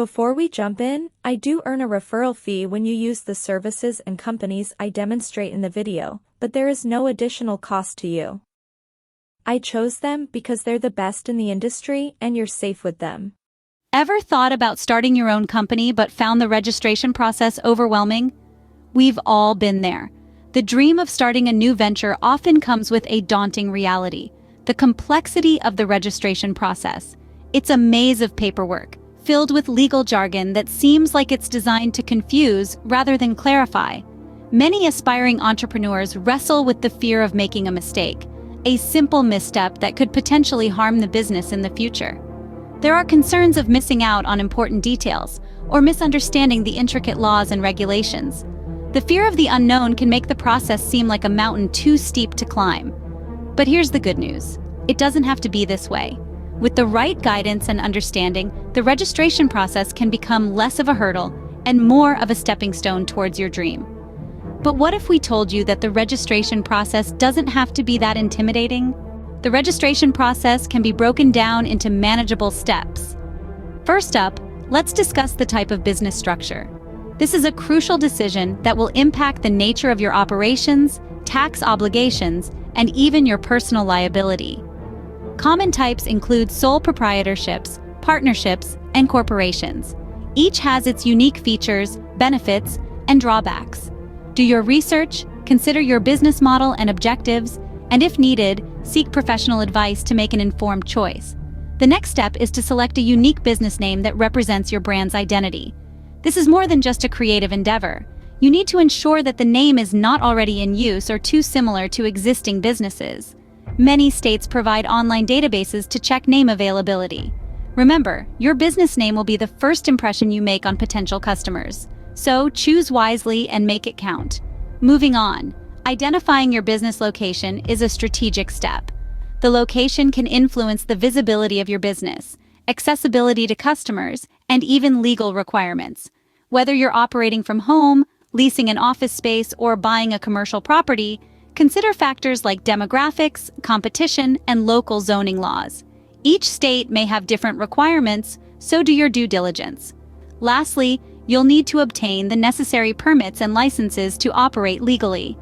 Before we jump in, I do earn a referral fee when you use the services and companies I demonstrate in the video, but there is no additional cost to you. I chose them because they're the best in the industry and you're safe with them. Ever thought about starting your own company but found the registration process overwhelming? We've all been there. The dream of starting a new venture often comes with a daunting reality: the complexity of the registration process. It's a maze of paperwork, filled with legal jargon that seems like it's designed to confuse rather than clarify. Many aspiring entrepreneurs wrestle with the fear of making a mistake, a simple misstep that could potentially harm the business in the future. There are concerns of missing out on important details or misunderstanding the intricate laws and regulations. The fear of the unknown can make the process seem like a mountain too steep to climb. But here's the good news: it doesn't have to be this way. With the right guidance and understanding, the registration process can become less of a hurdle and more of a stepping stone towards your dream. But what if we told you that the registration process doesn't have to be that intimidating? The registration process can be broken down into manageable steps. First up, let's discuss the type of business structure. This is a crucial decision that will impact the nature of your operations, tax obligations, and even your personal liability. Common types include sole proprietorships, partnerships, and corporations. Each has its unique features, benefits, and drawbacks. Do your research, consider your business model and objectives, and if needed, seek professional advice to make an informed choice. The next step is to select a unique business name that represents your brand's identity. This is more than just a creative endeavor. You need to ensure that the name is not already in use or too similar to existing businesses. Many states provide online databases to check name availability. Remember, your business name will be the first impression you make on potential customers. So choose wisely and make it count. Moving on, identifying your business location is a strategic step. The location can influence the visibility of your business, accessibility to customers, and even legal requirements. Whether you're operating from home, leasing an office space, or buying a commercial property, consider factors like demographics, competition, and local zoning laws. Each state may have different requirements, so do your due diligence. Lastly, you'll need to obtain the necessary permits and licenses to operate legally.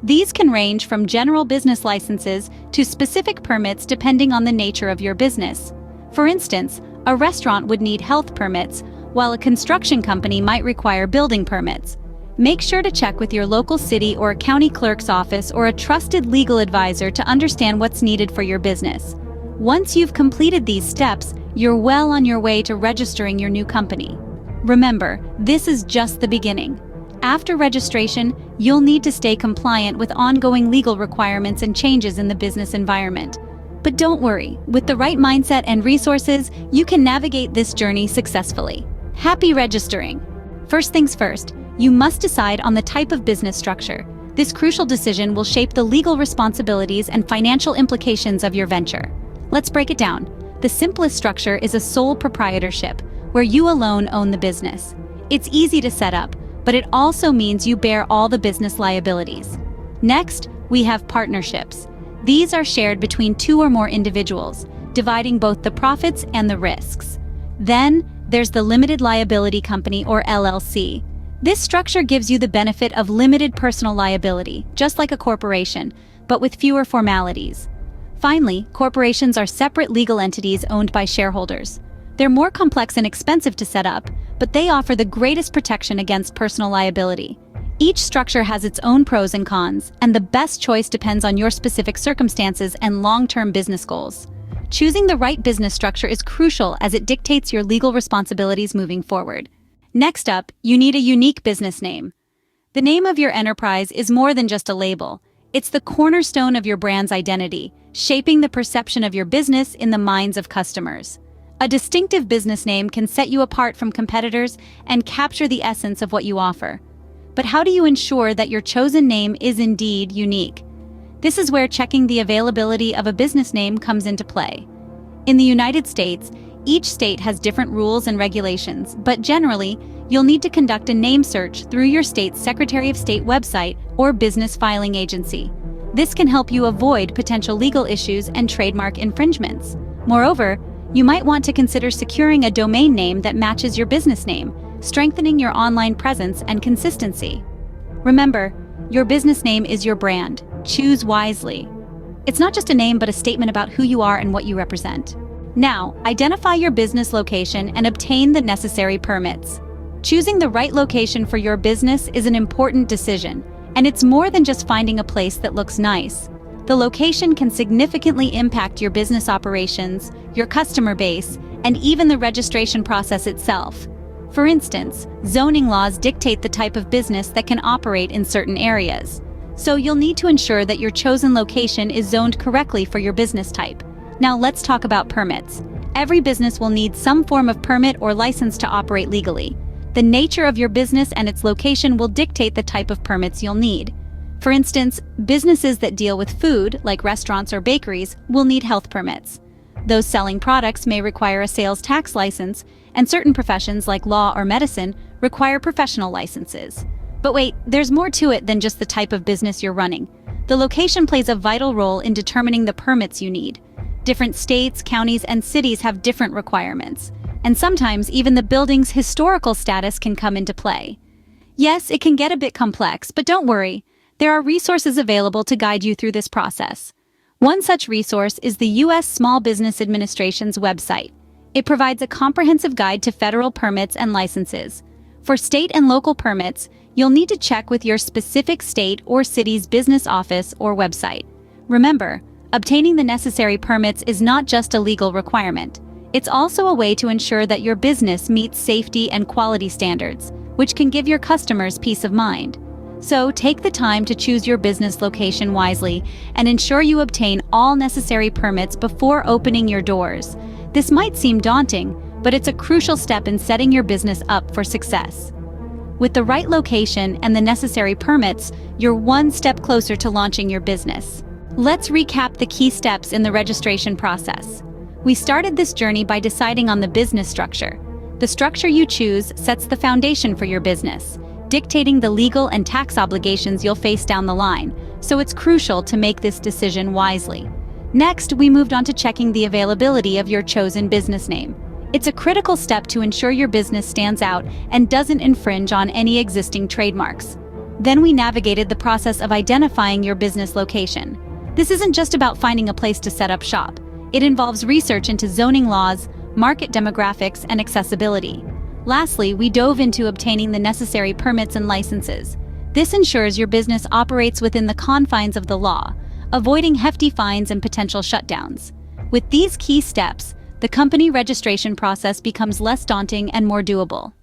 These can range from general business licenses to specific permits depending on the nature of your business. For instance, a restaurant would need health permits, while a construction company might require building permits. Make sure to check with your local city or county clerk's office or a trusted legal advisor to understand what's needed for your business. Once you've completed these steps, you're well on your way to registering your new company. Remember, this is just the beginning. After registration, you'll need to stay compliant with ongoing legal requirements and changes in the business environment. But don't worry, with the right mindset and resources, you can navigate this journey successfully. Happy registering! First things first, you must decide on the type of business structure. This crucial decision will shape the legal responsibilities and financial implications of your venture. Let's break it down. The simplest structure is a sole proprietorship, where you alone own the business. It's easy to set up, but it also means you bear all the business liabilities. Next, we have partnerships. These are shared between two or more individuals, dividing both the profits and the risks. Then, there's the limited liability company or LLC. This structure gives you the benefit of limited personal liability, just like a corporation, but with fewer formalities. Finally, corporations are separate legal entities owned by shareholders. They're more complex and expensive to set up, but they offer the greatest protection against personal liability. Each structure has its own pros and cons, and the best choice depends on your specific circumstances and long-term business goals. Choosing the right business structure is crucial as it dictates your legal responsibilities moving forward. Next up, you need a unique business name. The name of your enterprise is more than just a label. It's the cornerstone of your brand's identity, shaping the perception of your business in the minds of customers. A distinctive business name can set you apart from competitors and capture the essence of what you offer. But how do you ensure that your chosen name is indeed unique? This is where checking the availability of a business name comes into play. In the United States, each state has different rules and regulations, but generally, you'll need to conduct a name search through your state's Secretary of State website or business filing agency. This can help you avoid potential legal issues and trademark infringements. Moreover, You might want to consider securing a domain name that matches your business name, strengthening your online presence and consistency. Remember, your business name is your brand. Choose wisely. It's not just a name but a statement about who you are and what you represent. Now, identify your business location and obtain the necessary permits. Choosing the right location for your business is an important decision, and it's more than just finding a place that looks nice. The location can significantly impact your business operations, your customer base, and even the registration process itself. For instance, zoning laws dictate the type of business that can operate in certain areas. So you'll need to ensure that your chosen location is zoned correctly for your business type. Now let's talk about permits. Every business will need some form of permit or license to operate legally. The nature of your business and its location will dictate the type of permits you'll need. For instance, businesses that deal with food, like restaurants or bakeries, will need health permits. Those selling products may require a sales tax license, and certain professions like law or medicine require professional licenses. But wait, there's more to it than just the type of business you're running. The location plays a vital role in determining the permits you need. Different states, counties, and cities have different requirements, and sometimes even the building's historical status can come into play. Yes, it can get a bit complex, but don't worry. There are resources available to guide you through this process. One such resource is the U.S. Small Business Administration's website. It provides a comprehensive guide to federal permits and licenses. For state and local permits, you'll need to check with your specific state or city's business office or website. Remember, obtaining the necessary permits is not just a legal requirement. It's also a way to ensure that your business meets safety and quality standards, which can give your customers peace of mind. So take the time to choose your business location wisely and ensure you obtain all necessary permits before opening your doors. This might seem daunting, but it's a crucial step in setting your business up for success. With the right location and the necessary permits, you're one step closer to launching your business. Let's recap the key steps in the registration process. We started this journey by deciding on the business structure. The structure you choose sets the foundation for your business, dictating the legal and tax obligations you'll face down the line, so it's crucial to make this decision wisely. Next, we moved on to checking the availability of your chosen business name. It's a critical step to ensure your business stands out and doesn't infringe on any existing trademarks. Then we navigated the process of identifying your business location. This isn't just about finding a place to set up shop. It involves research into zoning laws, market demographics, and accessibility. Lastly, we dove into obtaining the necessary permits and licenses. This ensures your business operates within the confines of the law, avoiding hefty fines and potential shutdowns. With these key steps, the company registration process becomes less daunting and more doable.